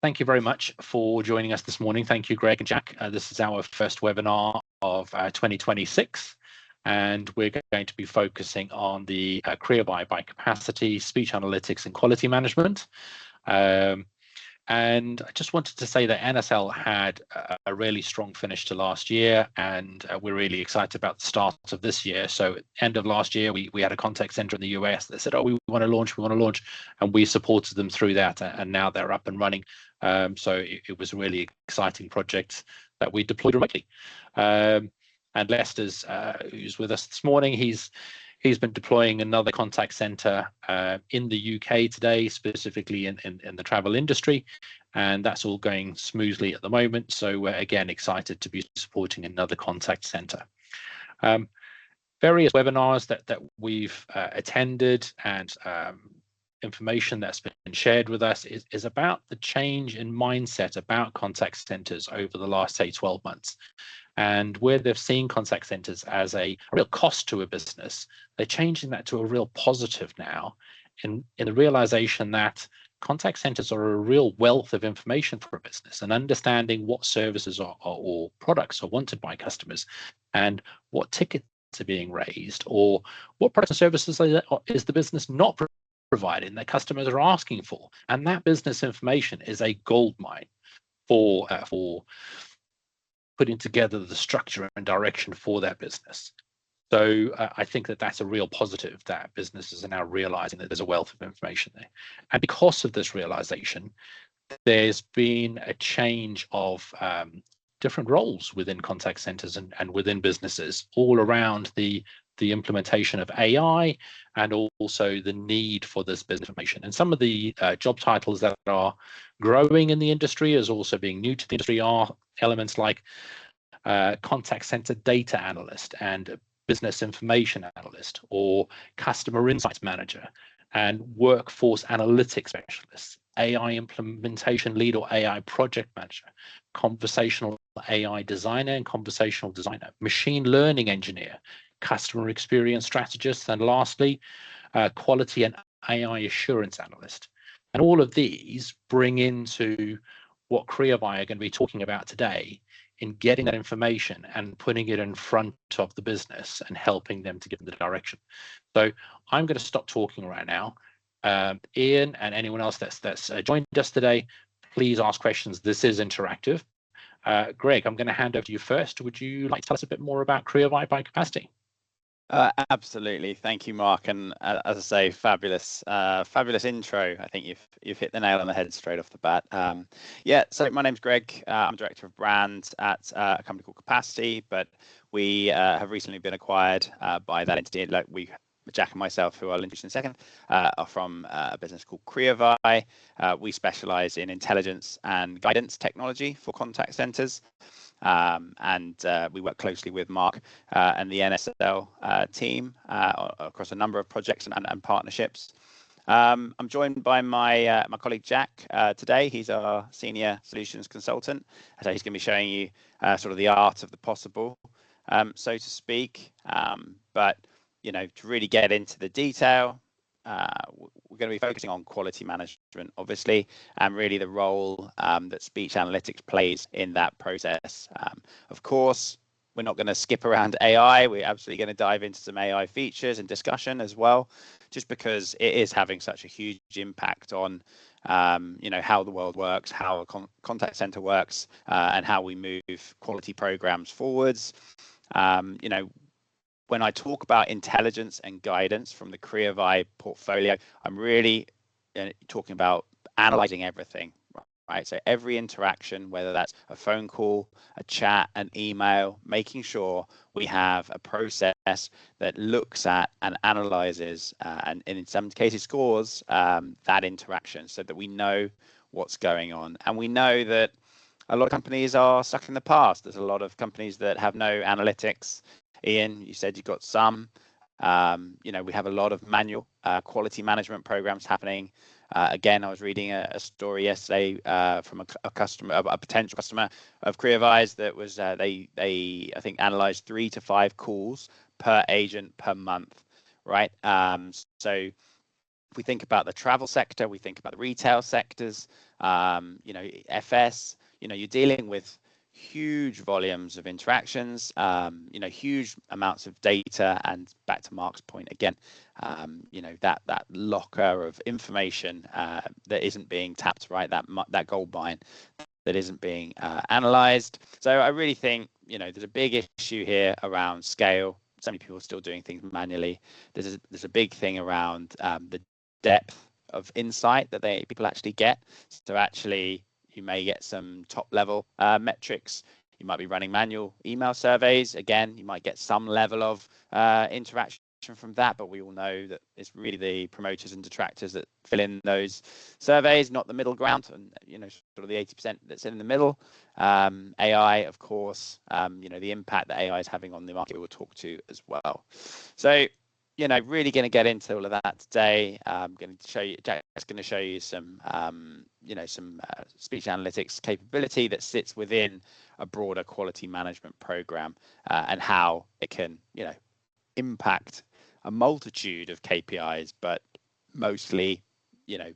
Thank you very much for joining us this morning. Thank you, Greg and Jack. This is our first webinar of 2026, and we're going to be focusing on the Creovai by capacity, speech analytics, and quality management. And I just wanted to say that NSL had a really strong finish to last year, and we're really excited about the start of this year. So end of last year, we had a contact center in the US that said, oh, we want to launch, and we supported them through that, and now they're up and running. So it was a really exciting project that we deployed remotely. And Lester's, who's with us this morning, he's been deploying another contact center in the UK today, specifically in the travel industry, and that's all going smoothly at the moment. So we're again excited to be supporting another contact center. Various webinars that we've attended and information that's been shared with us is about the change in mindset about contact centers over the last, say, 12 months. And where they've seen contact centers as a real cost to a business, they're changing that to a real positive now in the realization that contact centers are a real wealth of information for a business, and understanding what services or products are wanted by customers and what tickets are being raised, or what products and services is the business not providing that customers are asking for. And that business information is a gold mine for putting together the structure and direction for that business. So I think that that's a real positive, that businesses are now realizing that there's a wealth of information there. And because of this realization, there's been a change of different roles within contact centers and within businesses, all around the implementation of AI and also the need for this business information. And some of the job titles that are growing in the industry as also being new to the industry are elements like contact center data analyst and business information analyst, or customer insights manager and workforce analytics specialist, AI implementation lead or AI project manager, conversational AI designer and conversational designer, machine learning engineer, customer experience strategist, and lastly, quality and AI assurance analyst. And all of these bring into what Creovai are going to be talking about today in getting that information and putting it in front of the business and helping them to give them the direction. So I'm going to stop talking right now. Ian and anyone else that's joined us today, please ask questions. This is interactive. Greg, I'm going to hand over to you first. Would you like to tell us a bit more about Creovai by capacity? Absolutely, thank you, Mark. And as I say, fabulous intro. I think you've hit the nail on the head straight off the bat. Yeah, so my name's Greg. I'm director of brand at a company called Capacity, but we have recently been acquired by that entity. Like Jack and myself, who I'll introduce in a second, are from a business called Creovai. We specialize in intelligence and guidance technology for contact centers. And we work closely with Mark and the NSL team across a number of projects and partnerships. I'm joined by my colleague Jack today. He's our senior solutions consultant. So he's going to be showing you sort of the art of the possible, so to speak. But to really get into the detail, we're going to be focusing on quality management, obviously, and really the role that speech analytics plays in that process. Of course, we're not going to skip around AI. We're absolutely going to dive into some AI features and discussion as well, just because it is having such a huge impact on how the world works, how a contact center works, and how we move quality programs forwards. When I talk about intelligence and guidance from the Creovai portfolio, I'm really talking about analyzing everything, right? So every interaction, whether that's a phone call, a chat, an email, making sure we have a process that looks at and analyzes and in some cases scores that interaction so that we know what's going on. And we know that a lot of companies are stuck in the past. There's a lot of companies that have no analytics. Ian, you said you've got some. We have a lot of manual quality management programs happening. Again, I was reading a story yesterday from a potential customer of Creovai's that was they I think analyzed 3 to 5 calls per agent per month, right? So If we think about the travel sector, we think about the retail sectors, you know, FS, you know, you're dealing with huge volumes of interactions, you know, huge amounts of data, and back to Mark's point again, you know, that locker of information that isn't being tapped, right? That gold mine that isn't being analyzed. So I really think, you know, there's a big issue here around scale. So many people are still doing things manually. There's a big thing around the depth of insight that people actually get. So actually, you may get some top level metrics. You might be running manual email surveys. Again, you might get some level of interaction from that, but we all know that it's really the promoters and detractors that fill in those surveys, not the middle ground, and you know, sort of the 80% that's in the middle. AI, of course, you know, the impact that AI is having on the market, we'll talk to as well. So, you know, really going to get into all of that today. I'm going to show you, Jack's going to show you some, you know, some speech analytics capability that sits within a broader quality management program, and how it can, you know, impact a multitude of KPIs, but mostly, you know,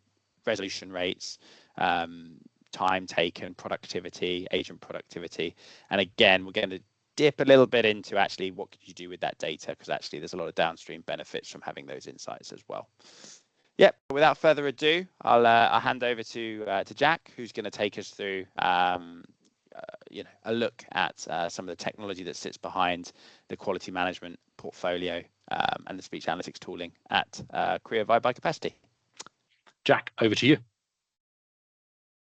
resolution rates, time taken, productivity, agent productivity. And again, we're going to dip a little bit into actually what could you do with that data, because actually there's a lot of downstream benefits from having those insights as well. Yep. Without further ado, I'll hand over to Jack, who's going to take us through you know, a look at some of the technology that sits behind the quality management portfolio and the speech analytics tooling at Creovai by Capacity. Jack, over to you.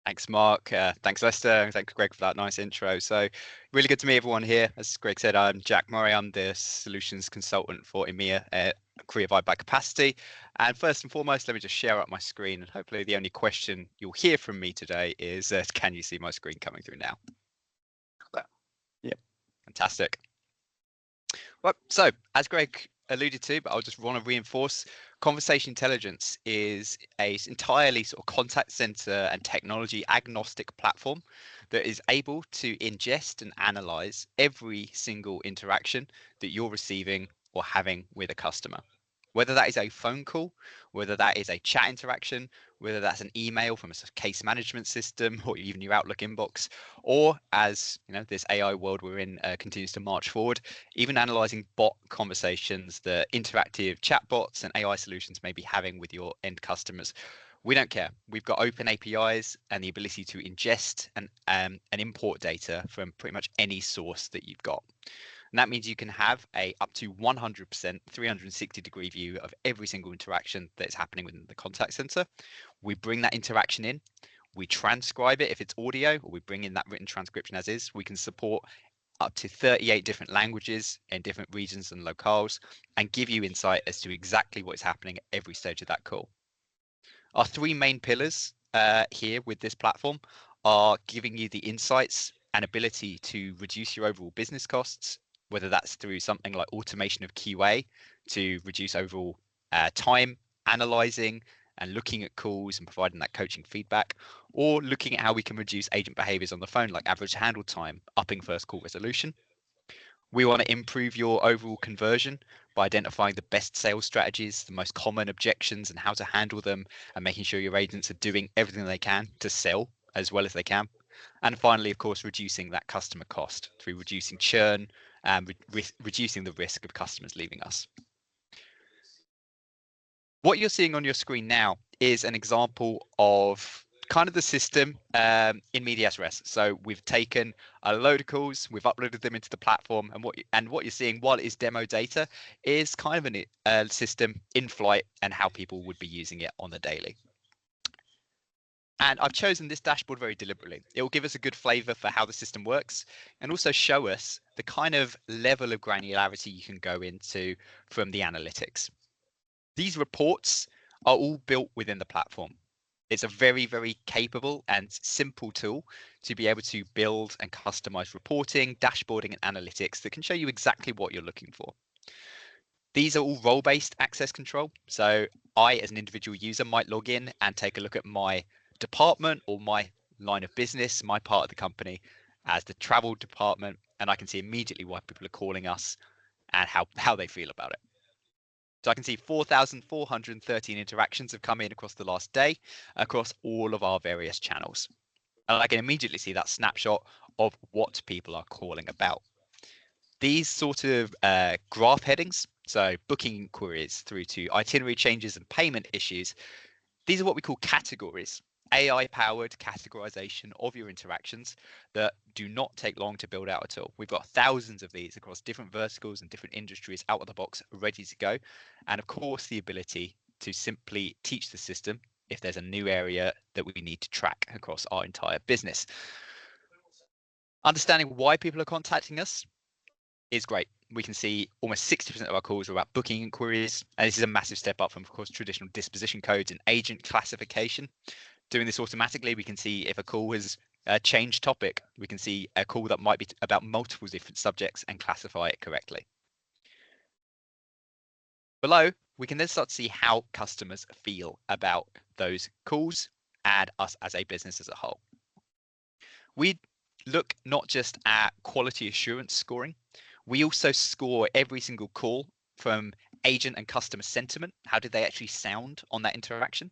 Thanks, Mark. Thanks, Lester. And thanks, Greg, for that nice intro. So really good to meet everyone here. As Greg said, I'm Jack Murray. I'm the solutions consultant for EMEA at Creovai by Capacity. And first and foremost, let me just share up my screen. And hopefully the only question you'll hear from me today is, can you see my screen coming through now? Yep. Fantastic. Well, so as Greg alluded to, but I'll just want to reinforce, conversation intelligence is a entirely sort of contact center and technology agnostic platform that is able to ingest and analyze every single interaction that you're receiving or having with a customer. Whether that is a phone call, whether that is a chat interaction, whether that's an email from a case management system, or even your Outlook inbox, or as you know, this AI world we're in continues to march forward, even analyzing bot conversations, the interactive chatbots and AI solutions may be having with your end customers. We don't care. We've got open APIs and the ability to ingest and import data from pretty much any source that you've got. And that means you can have a up to 100% 360-degree view of every single interaction that is happening within the contact center. We bring that interaction in, we transcribe it if it's audio, or we bring in that written transcription as is. We can support up to 38 different languages in different regions and locales, and give you insight as to exactly what is happening at every stage of that call. Our three main pillars here with this platform are giving you the insights and ability to reduce your overall business costs, whether that's through something like automation of QA to reduce overall time analyzing and looking at calls and providing that coaching feedback, or looking at how we can reduce agent behaviors on the phone, like average handle time, upping first call resolution. We want to improve your overall conversion by identifying the best sales strategies, the most common objections and how to handle them, and making sure your agents are doing everything they can to sell as well as they can. And finally, of course, reducing that customer cost through reducing churn and reducing the risk of customers leaving us. What you're seeing on your screen now is an example of kind of the system in medias res. So we've taken a load of calls, we've uploaded them into the platform, and what you're seeing while it is demo data is kind of a system in flight and how people would be using it on the daily. And I've chosen this dashboard very deliberately. It will give us a good flavor for how the system works and also show us the kind of level of granularity you can go into from the analytics. These reports are all built within the platform. It's a very, very capable and simple tool to be able to build and customize reporting, dashboarding, and analytics that can show you exactly what you're looking for. These are all role-based access control. So I, as an individual user, might log in and take a look at my department or my line of business, my part of the company as the travel department, and I can see immediately why people are calling us and how they feel about it. So I can see 4,413 interactions have come in across the last day, across all of our various channels. And I can immediately see that snapshot of what people are calling about. These sort of graph headings, so booking inquiries through to itinerary changes and payment issues, these are what we call categories, AI-powered categorization of your interactions that do not take long to build out at all. We've got thousands of these across different verticals and different industries out of the box, ready to go. And of course, the ability to simply teach the system if there's a new area that we need to track across our entire business. Understanding why people are contacting us is great. We can see almost 60% of our calls are about booking inquiries, and this is a massive step up from, of course, traditional disposition codes and agent classification. Doing this automatically, we can see if a call has changed topic. We can see a call that might be about multiple different subjects and classify it correctly. Below, we can then start to see how customers feel about those calls and us as a business as a whole. We look not just at quality assurance scoring, we also score every single call from agent and customer sentiment. How did they actually sound on that interaction?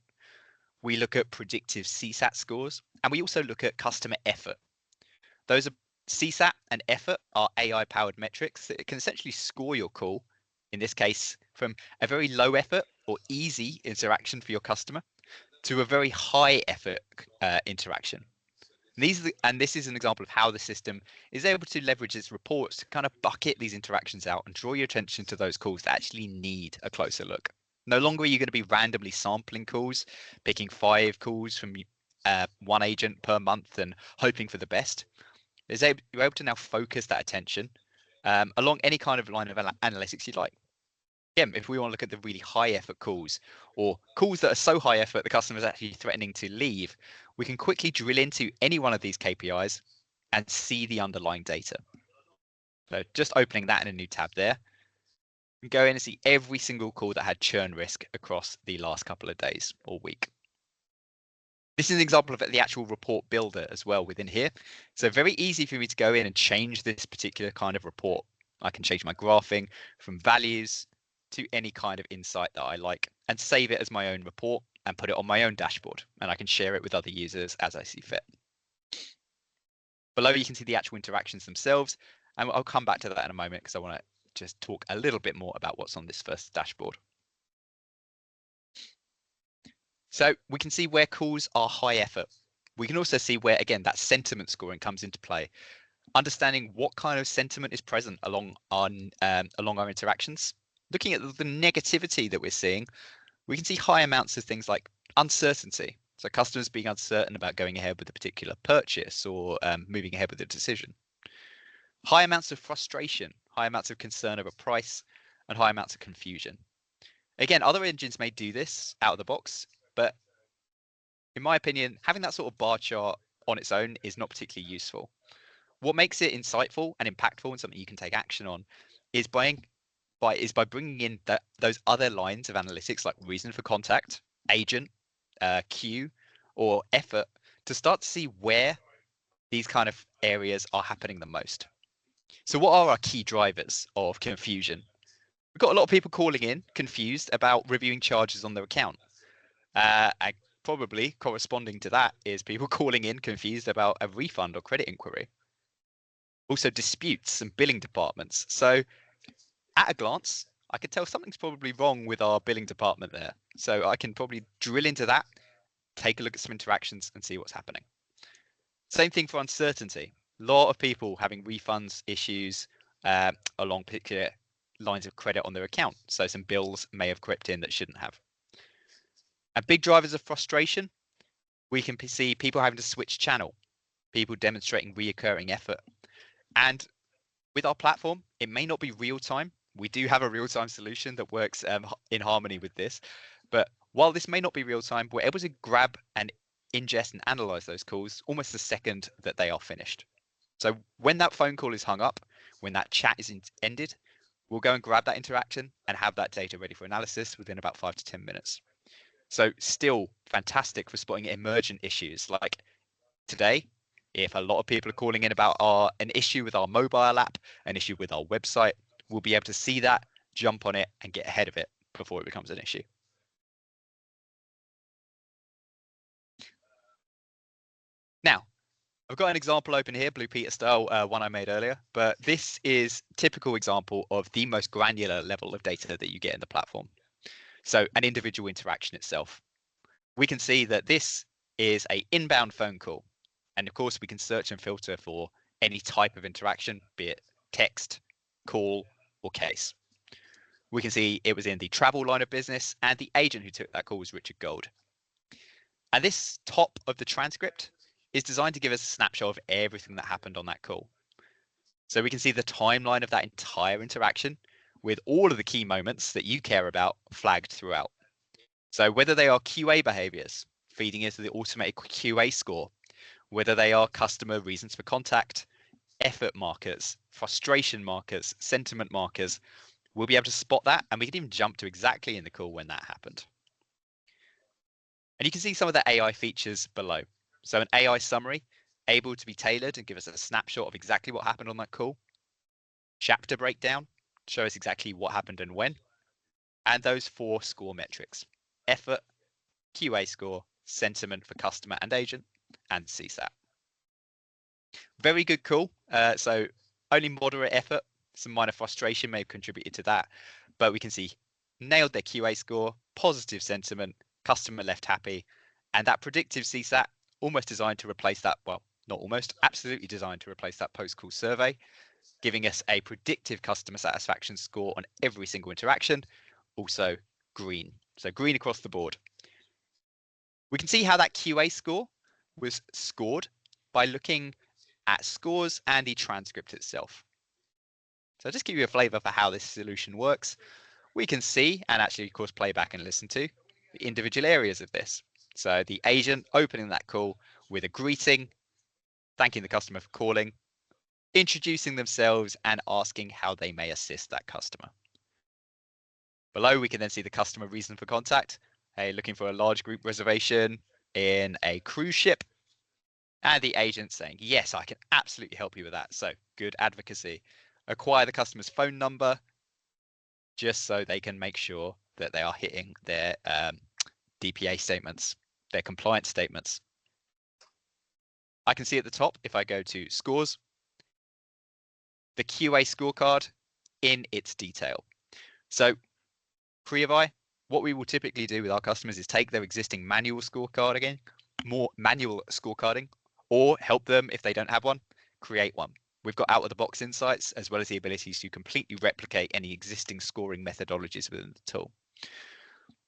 We look at predictive CSAT scores, and we also look at customer effort. Those are CSAT and effort are AI-powered metrics that can essentially score your call, in this case, from a very low effort or easy interaction for your customer to a very high effort interaction. And this is an example of how the system is able to leverage its reports to kind of bucket these interactions out and draw your attention to those calls that actually need a closer look. No longer are you going to be randomly sampling calls, picking 5 calls from one agent per month and hoping for the best. You're able to now focus that attention along any kind of line of analytics you'd like. Again, if we want to look at the really high effort calls or calls that are so high effort the customer is actually threatening to leave, we can quickly drill into any one of these KPIs and see the underlying data. So just opening that in a new tab there, we can go in and see every single call that had churn risk across the last couple of days or week. This is an example of the actual report builder as well within here. So very easy for me to go in and change this particular kind of report. I can change my graphing from values to any kind of insight that I like and save it as my own report and put it on my own dashboard, and I can share it with other users as I see fit. Below you can see the actual interactions themselves, and I'll come back to that in a moment because I want to just talk a little bit more about what's on this first dashboard. So we can see where calls are high effort. We can also see where, again, that sentiment scoring comes into play. Understanding what kind of sentiment is present along our interactions. Looking at the negativity that we're seeing, we can see high amounts of things like uncertainty. So customers being uncertain about going ahead with a particular purchase or moving ahead with a decision. High amounts of frustration, high amounts of concern over price, and high amounts of confusion. Again, other engines may do this out of the box, but in my opinion, having that sort of bar chart on its own is not particularly useful. What makes it insightful and impactful and something you can take action on is by bringing in those other lines of analytics like reason for contact, agent, queue, or effort to start to see where these kind of areas are happening the most. So what are our key drivers of confusion? We've got a lot of people calling in confused about reviewing charges on their account. And probably corresponding to that is people calling in confused about a refund or credit inquiry. Also disputes and billing departments. So at a glance, I could tell something's probably wrong with our billing department there. So I can probably drill into that, take a look at some interactions and see what's happening. Same thing for uncertainty. A lot of people having refunds issues along particular lines of credit on their account. So some bills may have crept in that shouldn't have. And big drivers of frustration, we can see people having to switch channel, people demonstrating reoccurring effort. And with our platform, it may not be real time. We do have a real time solution that works in harmony with this. But while this may not be real time, we're able to grab and ingest and analyze those calls almost the second that they are finished. So when that phone call is hung up, when that chat is ended, we'll go and grab that interaction and have that data ready for analysis within about 5 to 10 minutes. So still fantastic for spotting emergent issues like today. If a lot of people are calling in about an issue with our mobile app, an issue with our website, we'll be able to see that, jump on it and get ahead of it before it becomes an issue. Now, I've got an example open here, Blue Peter style, one I made earlier, but this is typical example of the most granular level of data that you get in the platform. So an individual interaction itself. We can see that this is an inbound phone call. And of course, we can search and filter for any type of interaction, be it text, call, or case. We can see it was in the travel line of business, and the agent who took that call was Richard Gold. And this top of the transcript is designed to give us a snapshot of everything that happened on that call. So we can see the timeline of that entire interaction with all of the key moments that you care about flagged throughout. So whether they are QA behaviors, feeding into the automated QA score, whether they are customer reasons for contact, effort markers, frustration markers, sentiment markers, we'll be able to spot that, and we can even jump to exactly in the call when that happened. And you can see some of the AI features below. So an AI summary, able to be tailored and give us a snapshot of exactly what happened on that call. Chapter breakdown, show us exactly what happened and when. And those 4 score metrics: effort, QA score, sentiment for customer and agent, and CSAT. Very good call. So only moderate effort, some minor frustration may have contributed to that, but we can see nailed their QA score, positive sentiment, customer left happy, and that predictive CSAT almost designed to replace that, well, not almost, absolutely designed to replace that post-call survey, giving us a predictive customer satisfaction score on every single interaction, also green. So green across the board. We can see how that QA score was scored by looking at scores and the transcript itself. So I'll just give you a flavor for how this solution works. We can see, and actually of course play back and listen to, the individual areas of this. So the agent opening that call with a greeting, thanking the customer for calling, introducing themselves and asking how they may assist that customer. Below, we can then see the customer reason for contact. Hey, looking for a large group reservation in a cruise ship. And the agent saying, yes, I can absolutely help you with that. So good advocacy. Acquire the customer's phone number just so they can make sure that they are hitting their DPA statements, their compliance statements. I can see at the top, if I go to scores, the QA scorecard in its detail. So Creovai, what we will typically do with our customers is take their existing manual scorecard again, more manual scorecarding, or help them if they don't have one, create one. We've got out-of-the-box insights as well as the ability to completely replicate any existing scoring methodologies within the tool.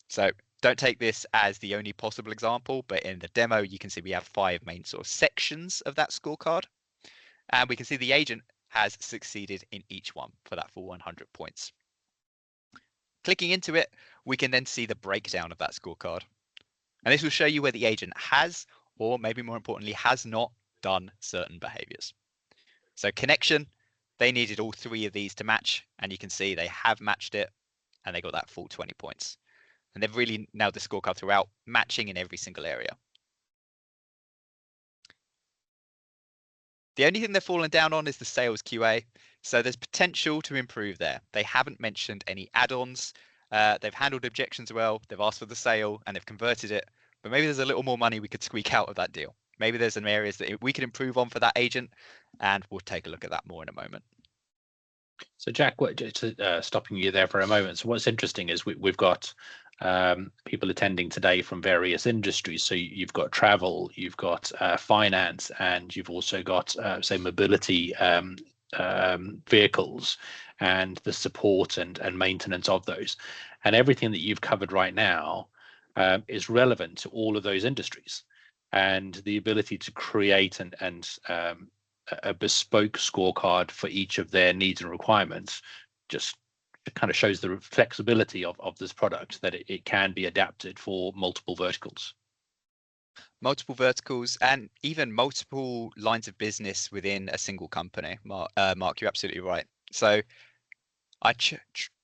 So don't take this as the only possible example, but in the demo, you can see we have 5 main sort of sections of that scorecard. And we can see the agent has succeeded in each one for that full 100 points. Clicking into it, we can then see the breakdown of that scorecard. And this will show you where the agent has, or maybe more importantly, has not done certain behaviors. So connection, they needed all 3 of these to match, and you can see they have matched it, and they got that full 20 points. And they've really nailed the scorecard throughout, matching in every single area. The only thing they've fallen down on is the sales QA. So there's potential to improve there. They haven't mentioned any add-ons. They've handled objections well. They've asked for the sale and they've converted it. But maybe there's a little more money we could squeak out of that deal. Maybe there's some areas that we could improve on for that agent, and we'll take a look at that more in a moment. So Jack, stopping you there for a moment. So what's interesting is we've got people attending today from various industries. So you've got travel, you've got finance, and you've also got say mobility vehicles and the support and maintenance of those. And everything that you've covered right now is relevant to all of those industries. And the ability to create a bespoke scorecard for each of their needs and requirements just kind of shows the flexibility of this product, that it can be adapted for multiple verticals. Multiple verticals and even multiple lines of business within a single company. Mark, you're absolutely right. So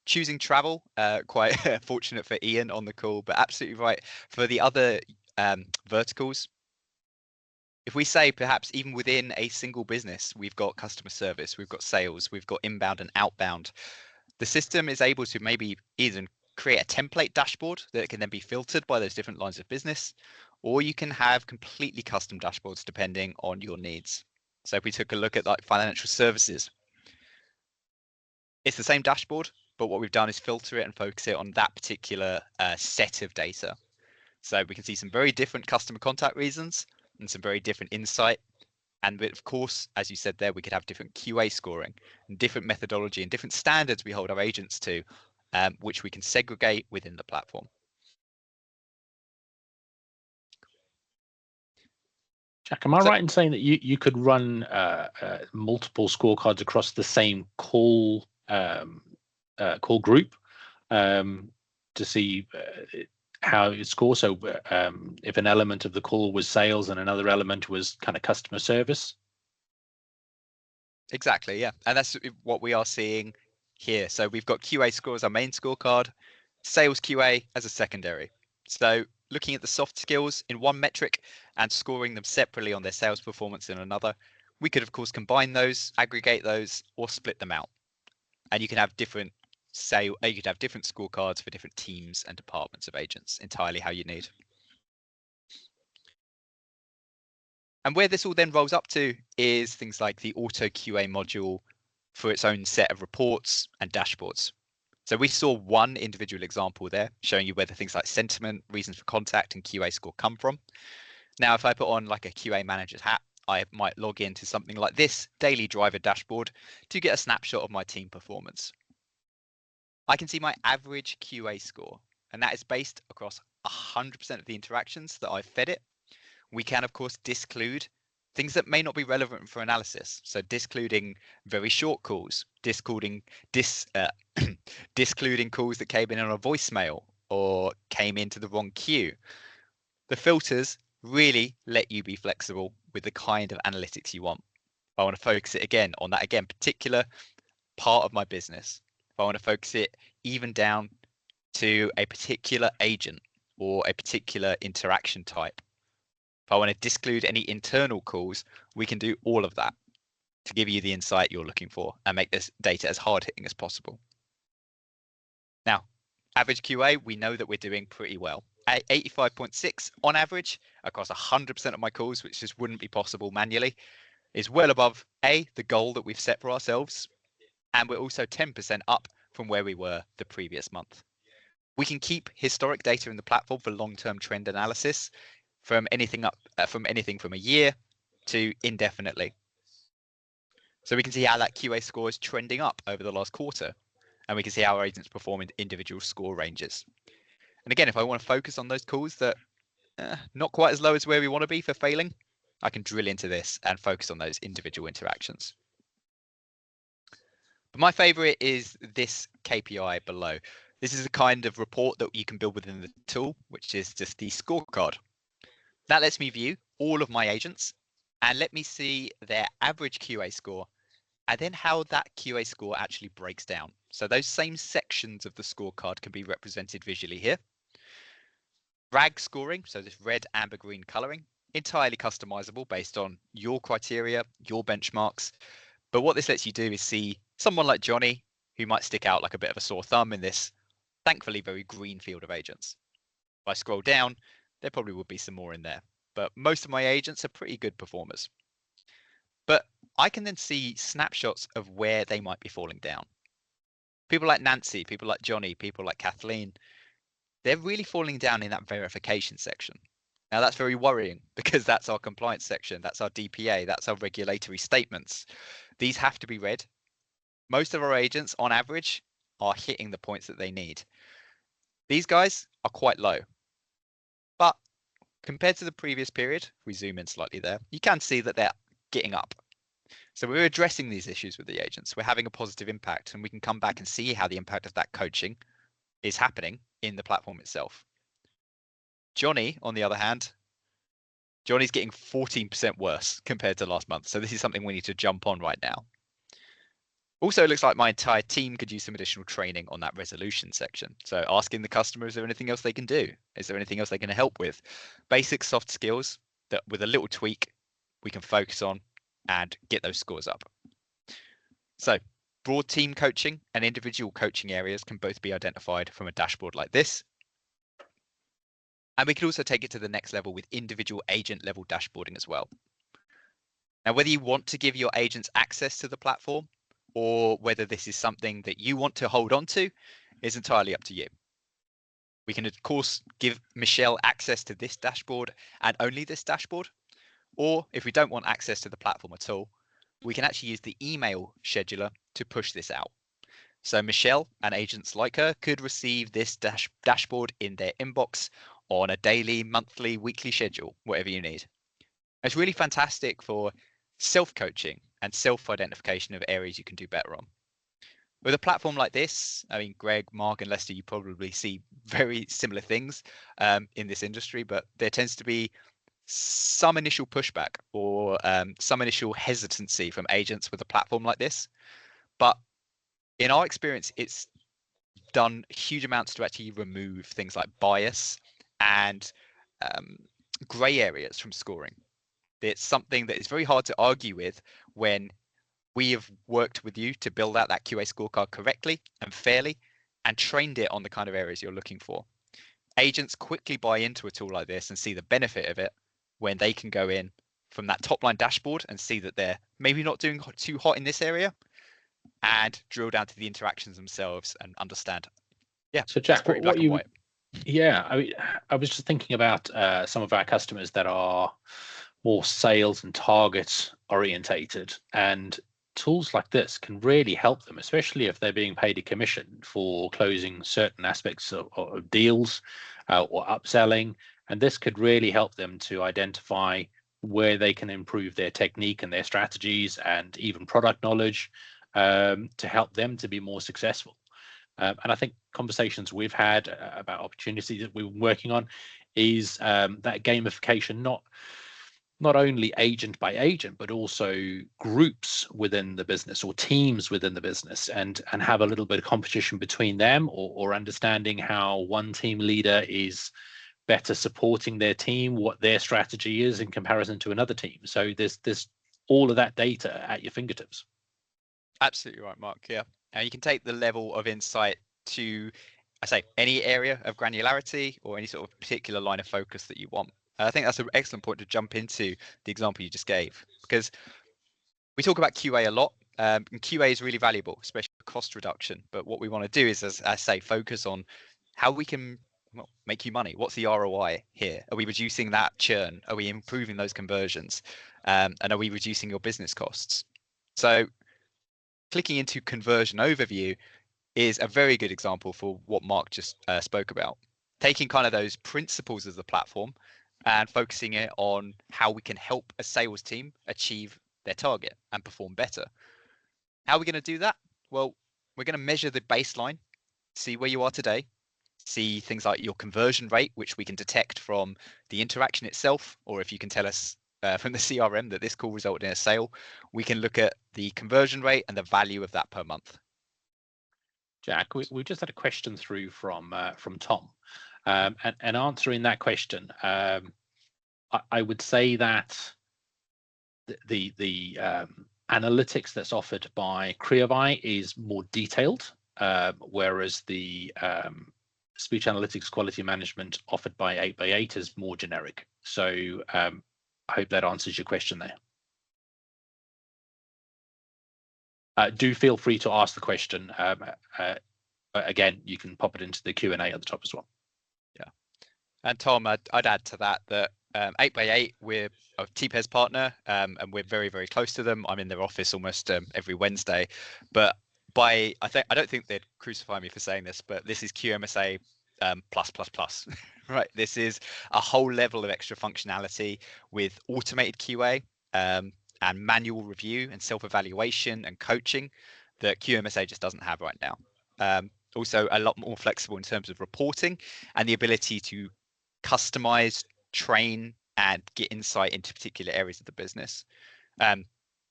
choosing travel, quite fortunate for Ian on the call, but absolutely right. For the other verticals, if we say perhaps even within a single business, we've got customer service, we've got sales, we've got inbound and outbound, the system is able to maybe even create a template dashboard that can then be filtered by those different lines of business, or you can have completely custom dashboards depending on your needs. So if we took a look at like financial services, it's the same dashboard, but what we've done is filter it and focus it on that particular set of data. So we can see some very different customer contact reasons and some very different insight. And of course, as you said there, we could have different QA scoring and different methodology and different standards we hold our agents to, which we can segregate within the platform. Jack, am I right in saying that you could run multiple scorecards across the same call group to see how it scores? So if an element of the call was sales and another element was kind of customer service? Exactly, yeah. And that's what we are seeing here. So we've got QA score as our main scorecard, sales QA as a secondary. So looking at the soft skills in one metric and scoring them separately on their sales performance in another, we could of course combine those, aggregate those, or split them out. And you can have different you could have different scorecards for different teams and departments of agents, entirely how you need. And where this all then rolls up to is things like the auto QA module for its own set of reports and dashboards. So we saw one individual example there showing you where the things like sentiment, reasons for contact, and QA score come from. Now, if I put on like a QA manager's hat, I might log into something like this daily driver dashboard to get a snapshot of my team performance. I can see my average QA score, and that is based across 100% of the interactions that I've fed it. We can, of course, disclude things that may not be relevant for analysis. So discluding very short calls, discluding calls that came in on a voicemail or came into the wrong queue. The filters really let you be flexible with the kind of analytics you want. I want to focus it again on that particular part of my business. If I want to focus it even down to a particular agent or a particular interaction type. If I want to disclude any internal calls, we can do all of that to give you the insight you're looking for and make this data as hard hitting as possible. Now, average QA, we know that we're doing pretty well. At 85.6 on average across 100% of my calls, which just wouldn't be possible manually, is well above the goal that we've set for ourselves. And we're also 10% up from where we were the previous month. We can keep historic data in the platform for long-term trend analysis from anything from a year to indefinitely. So we can see how that QA score is trending up over the last quarter, and we can see how our agents perform in individual score ranges. And again, if I want to focus on those calls that not quite as low as where we want to be for failing, I can drill into this and focus on those individual interactions. But my favorite is this KPI below. This is a kind of report that you can build within the tool, which is just the scorecard. That lets me view all of my agents and let me see their average QA score and then how that QA score actually breaks down. So those same sections of the scorecard can be represented visually here. RAG scoring, so this red, amber, green coloring, entirely customizable based on your criteria, your benchmarks. But what this lets you do is see someone like Johnny, who might stick out like a bit of a sore thumb in this, thankfully, very green field of agents. If I scroll down, there probably would be some more in there, but most of my agents are pretty good performers. But I can then see snapshots of where they might be falling down. People like Nancy, people like Johnny, people like Kathleen, they're really falling down in that verification section. Now that's very worrying because that's our compliance section, that's our DPA, that's our regulatory statements. These have to be read. Most of our agents on average are hitting the points that they need. These guys are quite low, but compared to the previous period, if we zoom in slightly there, you can see that they're getting up. So we're addressing these issues with the agents. We're having a positive impact, and we can come back and see how the impact of that coaching is happening in the platform itself. Johnny, on the other hand, Johnny's getting 14% worse compared to last month. So this is something we need to jump on right now. Also, it looks like my entire team could use some additional training on that resolution section. So asking the customer, is there anything else they can do? Is there anything else they can help with? Basic soft skills that with a little tweak, we can focus on and get those scores up. So Broad team coaching and individual coaching areas can both be identified from a dashboard like this. And we can also take it to the next level with individual agent level dashboarding as well. Now, whether you want to give your agents access to the platform or whether this is something that you want to hold on to is entirely up to you. We can, of course, give Michelle access to this dashboard and only this dashboard. Or if we don't want access to the platform at all, we can actually use the email scheduler to push this out. So Michelle and agents like her could receive this dashboard in their inbox on a daily, monthly, weekly schedule, whatever you need. It's really fantastic for self-coaching and self-identification of areas you can do better on. With a platform like this, I mean, Greg, Mark, and Lester, you probably see very similar things in this industry, but there tends to be some initial pushback or some initial hesitancy from agents with a platform like this. But in our experience, it's done huge amounts to actually remove things like bias and grey areas from scoring. It's something that is very hard to argue with when we have worked with you to build out that QA scorecard correctly and fairly and trained it on the kind of areas you're looking for. Agents quickly buy into a tool like this and see the benefit of it when they can go in from that top line dashboard and see that they're maybe not doing too hot in this area and drill down to the interactions themselves and understand. Yeah. So Jack, yeah, I was just thinking about some of our customers that are more sales and target orientated, and tools like this can really help them, especially if they're being paid a commission for closing certain aspects of deals or upselling. And this could really help them to identify where they can improve their technique and their strategies and even product knowledge to help them to be more successful. And I think conversations we've had about opportunities that we've been working on is that gamification, not only agent by agent, but also groups within the business or teams within the business, and have a little bit of competition between them, or understanding how one team leader is better supporting their team, what their strategy is in comparison to another team. So there's all of that data at your fingertips. Absolutely right, Mark. Yeah. And you can take the level of insight to, I say, any area of granularity or any sort of particular line of focus that you want. I think that's an excellent point to jump into the example you just gave, because we talk about QA a lot, and QA is really valuable, especially for cost reduction. But what we want to do is, as I say, focus on how we can make you money. What's the ROI here? Are we reducing that churn? Are we improving those conversions? And are we reducing your business costs? So clicking into conversion overview is a very good example for what Mark just spoke about. Taking kind of those principles of the platform and focusing it on how we can help a sales team achieve their target and perform better. How are we going to do that? Well, we're going to measure the baseline, see where you are today, see things like your conversion rate, which we can detect from the interaction itself, or if you can tell us from the CRM that this call resulted in a sale, we can look at the conversion rate and the value of that per month. Jack, we just had a question through from Tom, and answering that question, I would say that the analytics that's offered by Creovai is more detailed, whereas the speech analytics quality management offered by 8x8 is more generic. So I hope that answers your question there. Do feel free to ask the question. Again, you can pop it into the Q&A at the top as well. Yeah. And Tom, I'd add to that 8x8, we're a TPES partner, and we're very, very close to them. I'm in their office almost every Wednesday. But I don't think they'd crucify me for saying this, but this is QMSA plus, right? This is a whole level of extra functionality with automated QA and manual review and self-evaluation and coaching that QMSA just doesn't have right now. Also a lot more flexible in terms of reporting and the ability to customize, train, and get insight into particular areas of the business.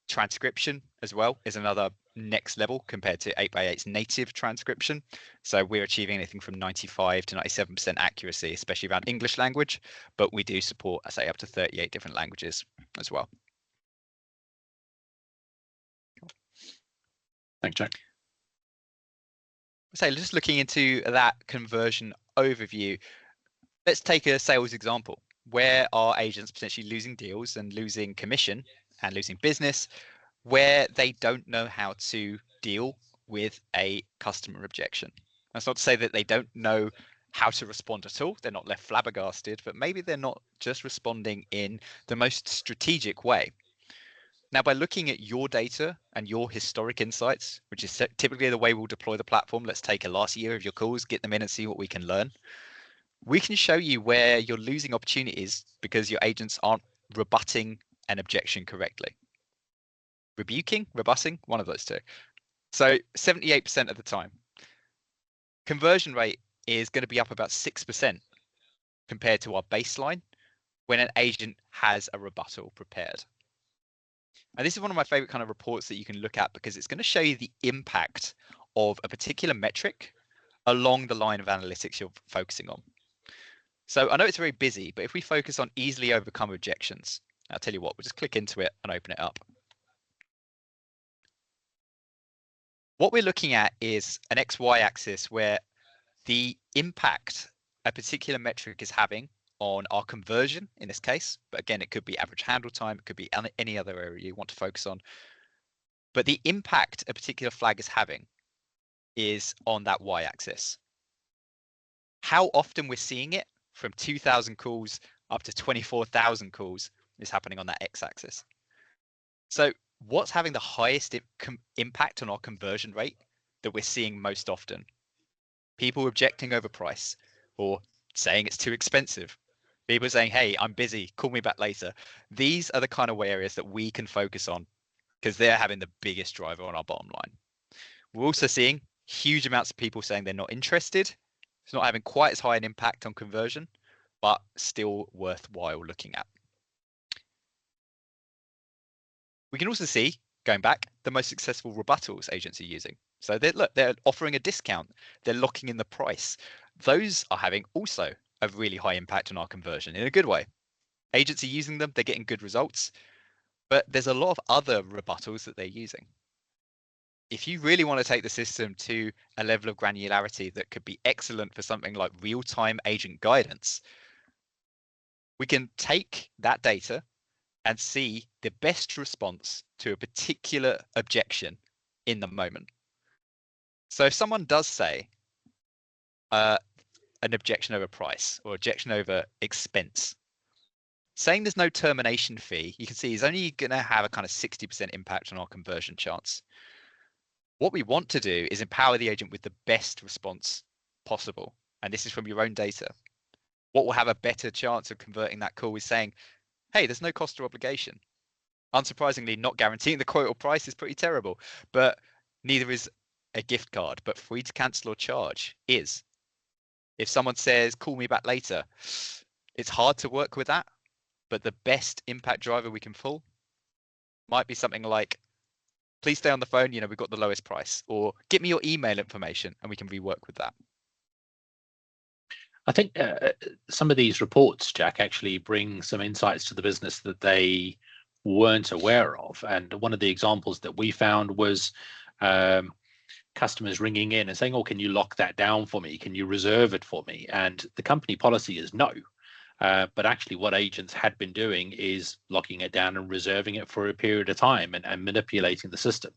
Transcription as well is another next level compared to 8x8's native transcription. So we're achieving anything from 95 to 97% accuracy, especially around English language, but we do support, I say, up to 38 different languages as well. Thanks, Jack. So just looking into that conversion overview, let's take a sales example. Where are agents potentially losing deals and losing commission and losing business where they don't know how to deal with a customer objection? That's not to say that they don't know how to respond at all. They're not left flabbergasted, but maybe they're not just responding in the most strategic way. Now, by looking at your data and your historic insights, which is typically the way we'll deploy the platform, let's take a last year of your calls, get them in and see what we can learn. We can show you where you're losing opportunities because your agents aren't rebutting an objection correctly. Rebutting, one of those two. So 78% of the time. Conversion rate is going to be up about 6% compared to our baseline when an agent has a rebuttal prepared. And this is one of my favorite kind of reports that you can look at because it's going to show you the impact of a particular metric along the line of analytics you're focusing on. So I know it's very busy, but if we focus on easily overcome objections, I'll tell you what, we'll just click into it and open it up. What we're looking at is an XY axis where the impact a particular metric is having on our conversion in this case, but again, it could be average handle time, it could be any other area you want to focus on. But the impact a particular flag is having is on that Y axis. How often we're seeing it from 2,000 calls up to 24,000 calls is happening on that X axis. So what's having the highest impact on our conversion rate that we're seeing most often? People objecting over price or saying it's too expensive. People saying, hey, I'm busy, call me back later. These are the kind of areas that we can focus on because they're having the biggest driver on our bottom line. We're also seeing huge amounts of people saying they're not interested. It's not having quite as high an impact on conversion, but still worthwhile looking at. We can also see, going back, the most successful rebuttals agents are using. So they're offering a discount. They're locking in the price. Those are having also a really high impact on our conversion in a good way. Agents are using them. They're getting good results. But there's a lot of other rebuttals that they're using. If you really want to take the system to a level of granularity that could be excellent for something like real-time agent guidance, we can take that data and see the best response to a particular objection in the moment. So if someone does say an objection over price or objection over expense, saying there's no termination fee, you can see is only going to have a kind of 60% impact on our conversion chance. What we want to do is empower the agent with the best response possible. And this is from your own data. What will have a better chance of converting that call is saying, hey, there's no cost or obligation. Unsurprisingly, not guaranteeing the quote or price is pretty terrible, but neither is a gift card, but free to cancel or charge is. If someone says, call me back later, it's hard to work with that, but the best impact driver we can pull might be something like, please stay on the phone, we've got the lowest price, or get me your email information and we can rework with that. I think some of these reports, Jack, actually bring some insights to the business that they weren't aware of. And one of the examples that we found was customers ringing in and saying, oh, can you lock that down for me? Can you reserve it for me? And the company policy is no. But actually what agents had been doing is locking it down and reserving it for a period of time and manipulating the system.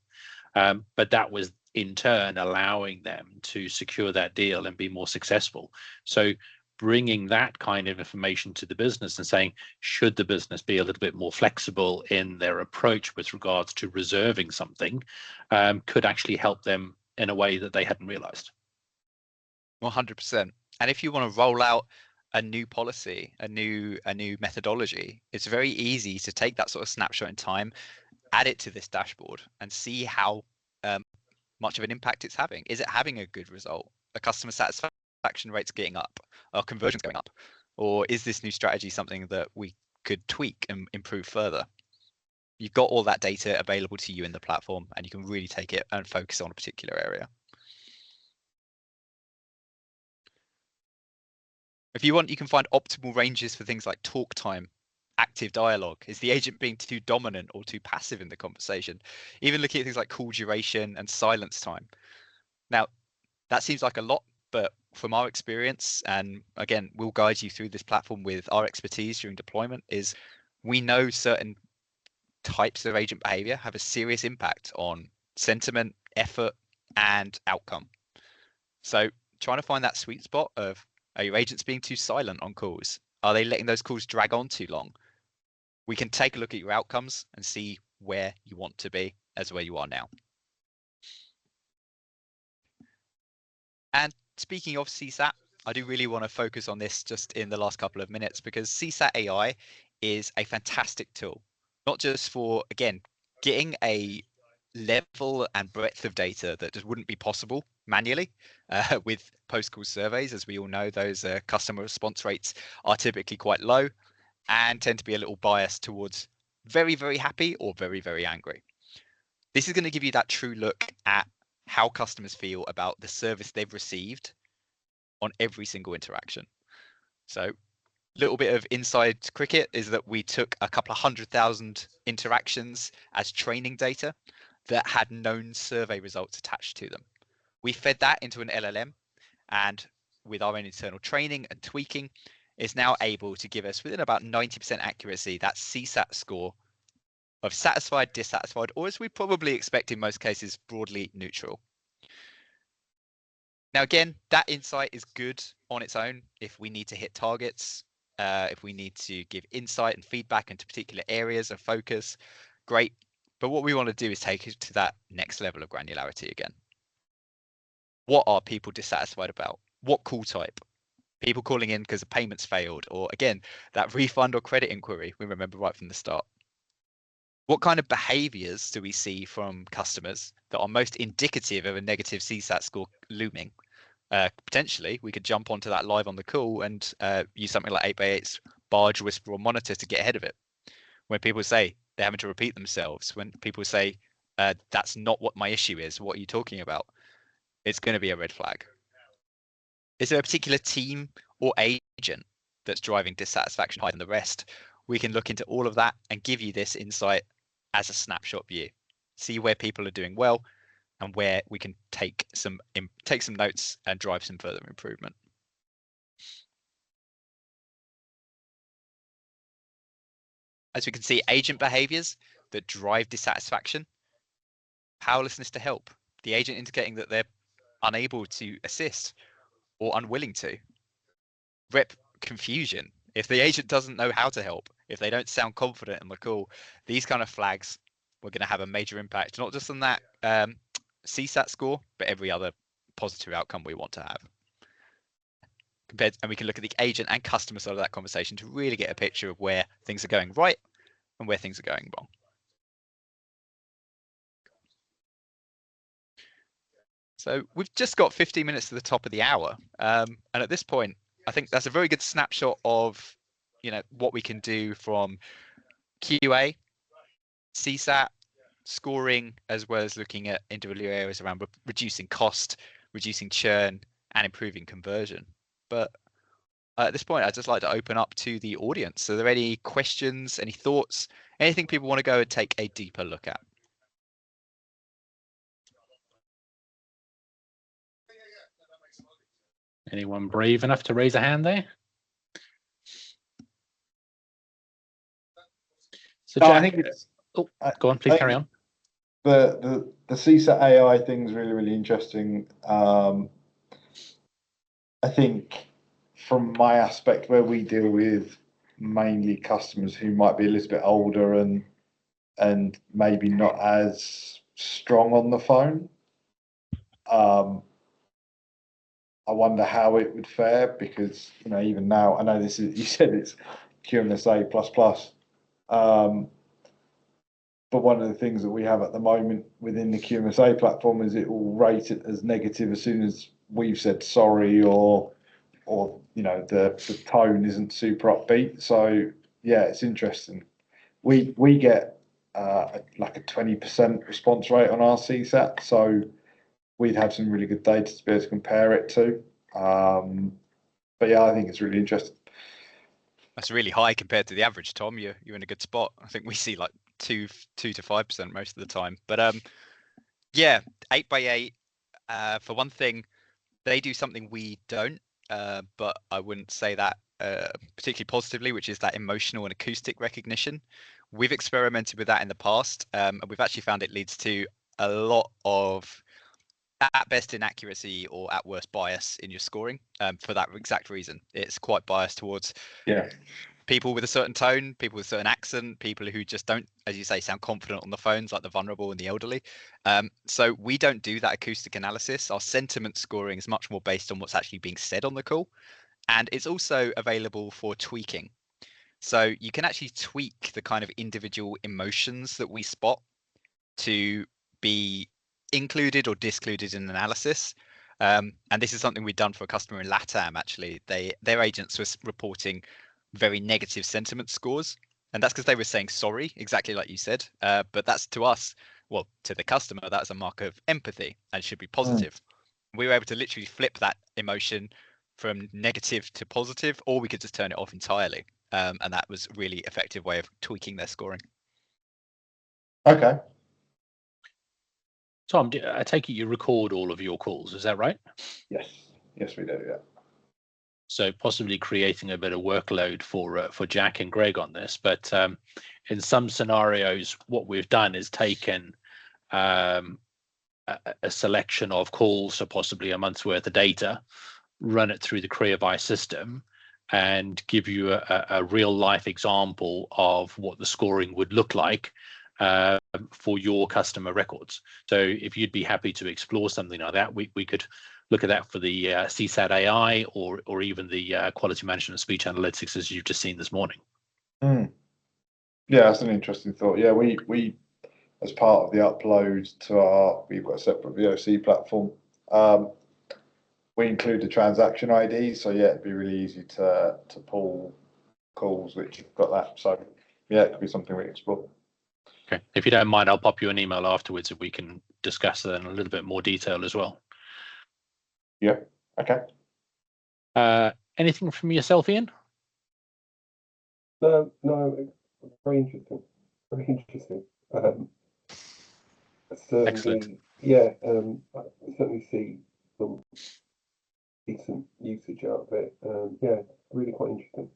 But that was in turn allowing them to secure that deal and be more successful. So bringing that kind of information to the business and saying, should the business be a little bit more flexible in their approach with regards to reserving something, could actually help them in a way that they hadn't realized. 100%. And if you want to roll out a new policy, a new methodology, it's very easy to take that sort of snapshot in time, add it to this dashboard and see how much of an impact it's having. Is it having a good result? A customer satisfaction rate's getting up, our conversion's going up, or is this new strategy something that we could tweak and improve further? You've got all that data available to you in the platform and you can really take it and focus on a particular area. If you want, you can find optimal ranges for things like talk time, active dialogue? Is the agent being too dominant or too passive in the conversation? Even looking at things like call duration and silence time. Now, that seems like a lot, but from our experience, and again, we'll guide you through this platform with our expertise during deployment, is we know certain types of agent behavior have a serious impact on sentiment, effort, and outcome. So trying to find that sweet spot of, are your agents being too silent on calls? Are they letting those calls drag on too long? We can take a look at your outcomes and see where you want to be as where you are now. And speaking of CSAT, I do really want to focus on this just in the last couple of minutes, because CSAT AI is a fantastic tool, not just for, again, getting a level and breadth of data that just wouldn't be possible manually with post-call surveys. As we all know, those customer response rates are typically quite low and tend to be a little biased towards very, very happy or very, very angry. This is going to give you that true look at how customers feel about the service they've received on every single interaction. So a little bit of inside cricket is that we took a couple of 100,000 interactions as training data that had known survey results attached to them. We fed that into an LLM, and with our own internal training and tweaking, is now able to give us, within about 90% accuracy, that CSAT score of satisfied, dissatisfied, or as we probably expect in most cases, broadly neutral. Now, again, that insight is good on its own if we need to hit targets, if we need to give insight and feedback into particular areas of focus, great. But what we want to do is take it to that next level of granularity again. What are people dissatisfied about? What call type? People calling in because the payments failed, or again, that refund or credit inquiry we remember right from the start. What kind of behaviors do we see from customers that are most indicative of a negative CSAT score looming? Potentially, we could jump onto that live on the call and use something like 8x8's barge, whisper, or monitor to get ahead of it. When people say they're having to repeat themselves, when people say, that's not what my issue is, what are you talking about? It's going to be a red flag. Is there a particular team or agent that's driving dissatisfaction higher than the rest? We can look into all of that and give you this insight as a snapshot view. See where people are doing well and where we can take some notes and drive some further improvement. As we can see, agent behaviors that drive dissatisfaction, powerlessness to help, the agent indicating that they're unable to assist or unwilling to. Rep confusion, if the agent doesn't know how to help, if they don't sound confident in the call, these kind of flags we're going to have a major impact, not just on that CSAT score, but every other positive outcome we want to have. And we can look at the agent and customer side of that conversation to really get a picture of where things are going right and where things are going wrong. So we've just got 15 minutes to the top of the hour. And at this point, I think that's a very good snapshot of, what we can do from QA, CSAT, scoring, as well as looking at individual areas around reducing cost, reducing churn, and improving conversion. But at this point, I'd just like to open up to the audience. Are there any questions, any thoughts, anything people want to go and take a deeper look at? Anyone brave enough to raise a hand there? So Jack, I think it's, go on, please carry on. The CSAT AI thing is really, really interesting. I think from my aspect, where we deal with mainly customers who might be a little bit older and maybe not as strong on the phone, I wonder how it would fare, because even now, I know this is, you said it's QMSA plus. But one of the things that we have at the moment within the QMSA platform is it will rate it as negative as soon as we've said sorry, or the tone isn't super upbeat. So yeah, it's interesting. We get like a 20% response rate on our CSAT, so we'd have some really good data to be able to compare it to. But yeah, I think it's really interesting. That's really high compared to the average, Tom. You're in a good spot. I think we see like 2 to 5% most of the time. But yeah, 8x8. For one thing, they do something we don't, but I wouldn't say that particularly positively, which is that emotional and acoustic recognition. We've experimented with that in the past, and we've actually found it leads to a lot of, at best, inaccuracy or at worst bias in your scoring, for that exact reason. It's quite biased towards people with a certain tone, people with a certain accent, people who just don't, as you say, sound confident on the phones, like the vulnerable and the elderly. So we don't do that acoustic analysis. Our sentiment scoring is much more based on what's actually being said on the call. And it's also available for tweaking. So you can actually tweak the kind of individual emotions that we spot to be included or discluded in analysis. And this is something we've done for a customer in LATAM, actually. Their agents were reporting very negative sentiment scores. And that's because they were saying sorry, exactly like you said. But that's to us, well, to the customer, that's a mark of empathy and should be positive. We were able to literally flip that emotion from negative to positive, or we could just turn it off entirely. And that was a really effective way of tweaking their scoring. Okay. Tom, I take it you record all of your calls, is that right? Yes. Yes, we do. Yeah. So possibly creating a bit of workload for Jack and Greg on this, but in some scenarios, what we've done is taken a selection of calls, so possibly a month's worth of data, run it through the Creovai system, and give you a real life example of what the scoring would look like for your customer records. So if you'd be happy to explore something like that, we could look at that for the CSAT AI or even the quality management and speech analytics, as you've just seen this morning. Yeah, that's an interesting thought. Yeah, we as part of the upload to we've got a separate VOC platform. We include the transaction ID, so yeah, it'd be really easy to pull calls which have got that. So yeah, it could be something we explore. Okay, if you don't mind, I'll pop you an email afterwards if we can discuss that in a little bit more detail as well. Yeah. Okay. Anything from yourself, Ian? No, very interesting. Very interesting. Certainly, Excellent. Yeah, I certainly see some decent usage out of it. Yeah, really quite interesting.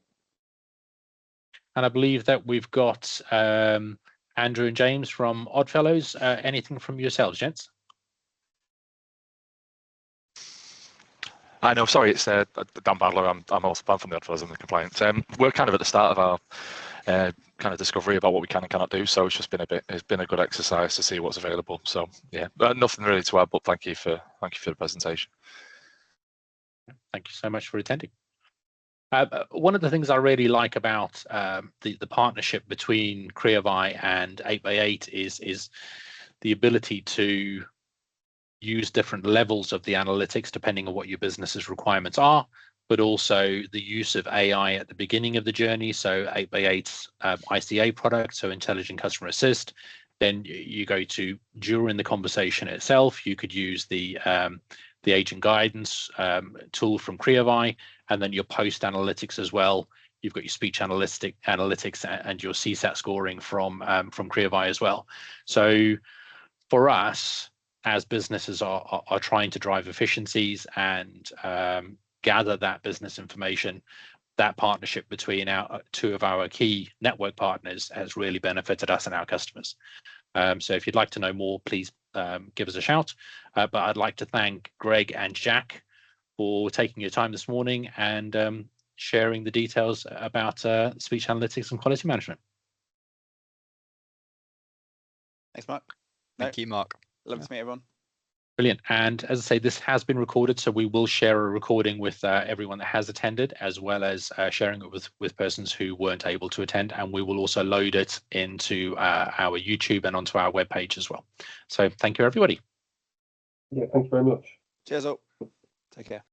And I believe that we've got Andrew and James from Oddfellows. Anything from yourselves, gents? I know, sorry, it's Dan Badler. I'm also from the Oddfellows and the compliance. We're kind of at the start of our kind of discovery about what we can and cannot do. So it's been a good exercise to see what's available. So yeah, nothing really to add, but thank you for the presentation. Thank you so much for attending. One of the things I really like about the partnership between Creovai and 8x8 is the ability to use different levels of the analytics depending on what your business's requirements are, but also the use of AI at the beginning of the journey. So 8x8's ICA product, so Intelligent Customer Assist. Then you go to during the conversation itself, you could use the agent guidance tool from Creovai, and then your post analytics as well. You've got your speech analytics and your CSAT scoring from Creovai as well. So for us, as businesses are trying to drive efficiencies and gather that business information, that partnership between two of our key network partners has really benefited us and our customers. So if you'd like to know more, please give us a shout. But I'd like to thank Greg and Jack for taking your time this morning and sharing the details about speech analytics and quality management. Thanks, Mark. Thank you, Mark. Love to meet everyone. Brilliant. And as I say, this has been recorded, so we will share a recording with everyone that has attended, as well as sharing it with persons who weren't able to attend. And we will also load it into our YouTube and onto our webpage as well. So thank you, everybody. Yeah, thank you very much. Cheers all. Take care.